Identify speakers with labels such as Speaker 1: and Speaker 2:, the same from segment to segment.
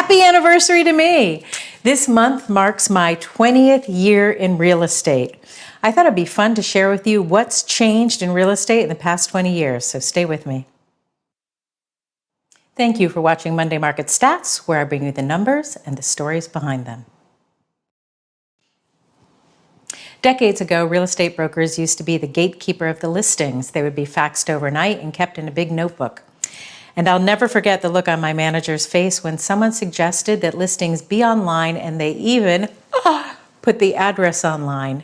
Speaker 1: Happy anniversary to me! This month marks my 20th year in real estate. I thought it'd be fun to share with you what's changed in real estate in the past 20 years, so stay with me. Thank you for watching Monday Market Stats, where I bring you the numbers and the stories behind them. Decades ago, real estate brokers used to be the gatekeeper of the listings. They would be faxed overnight and kept in a big notebook. And I'll never forget the look on my manager's face when someone suggested that listings be online, and they even put the address online.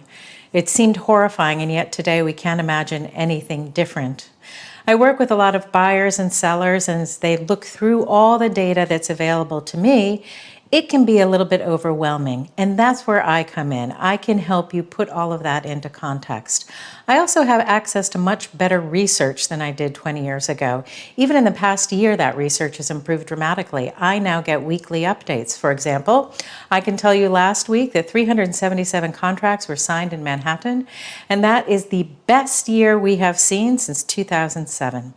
Speaker 1: It seemed horrifying, and yet today we can't imagine anything different. I work with a lot of buyers and sellers, and as they look through all the data that's available to me, it can be a little bit overwhelming, and that's where I come in. I can help you put all of that into context. I also have access to much better research than I did 20 years ago. Even in the past year, that research has improved dramatically. I now get weekly updates. For example, I can tell you last week that 377 contracts were signed in Manhattan, and that is the best year we have seen since 2007.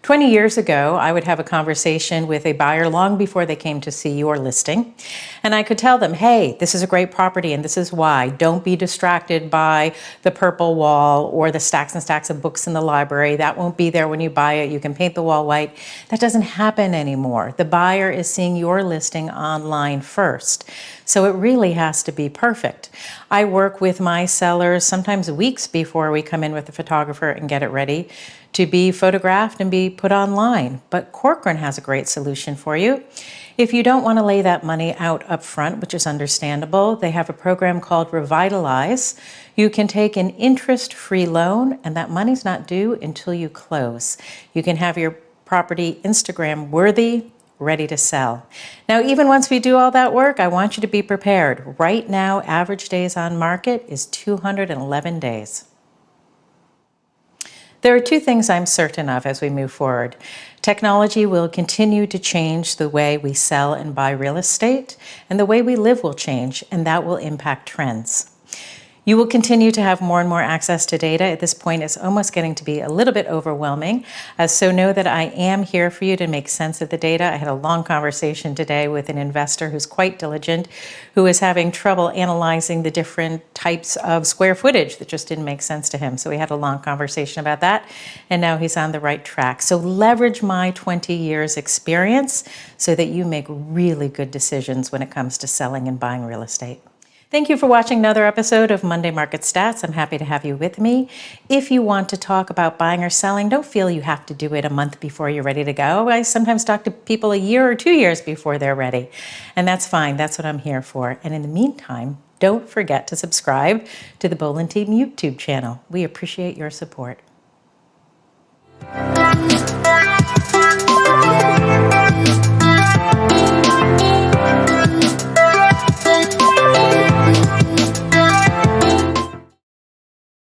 Speaker 1: 20 years ago, I would have a conversation with a buyer long before they came to see your listing, and I could tell them, hey, this is a great property and this is why. Don't be distracted by the purple wall or the stacks and stacks of books in the library. That won't be there when you buy it. You can paint the wall white. That doesn't happen anymore. The buyer is seeing your listing online first, so it really has to be perfect. I work with my sellers sometimes weeks before we come in with the photographer and get it ready to be photographed and be put online. But Corcoran has a great solution for you. If you don't want to lay that money out up front, which is understandable, they have a program called Revitalize. You can take an interest-free loan, and that money's not due until you close. You can have your property Instagram worthy, ready to sell. Now, even once we do all that work, I want you to be prepared. Right now, average days on market is 211 days. There are two things I'm certain of as we move forward. Technology will continue to change the way we sell and buy real estate, and the way we live will change, and that will impact trends. You will continue to have more and more access to data. At this point, it's almost getting to be a little bit overwhelming. So know that I am here for you to make sense of the data. I had a long conversation today with an investor who's quite diligent, who is having trouble analyzing the different types of square footage that just didn't make sense to him. So we had a long conversation about that, and now he's on the right track. So leverage my 20 years experience so that you make really good decisions when it comes to selling and buying real estate. Thank you for watching another episode of Monday Market Stats. I'm happy to have you with me. If you want to talk about buying or selling, don't feel you have to do it a month before you're ready to go. I sometimes talk to people a year or 2 years before they're ready, and that's fine. That's what I'm here for. And in the meantime, don't forget to subscribe to the Bolin Team YouTube channel. We appreciate your support.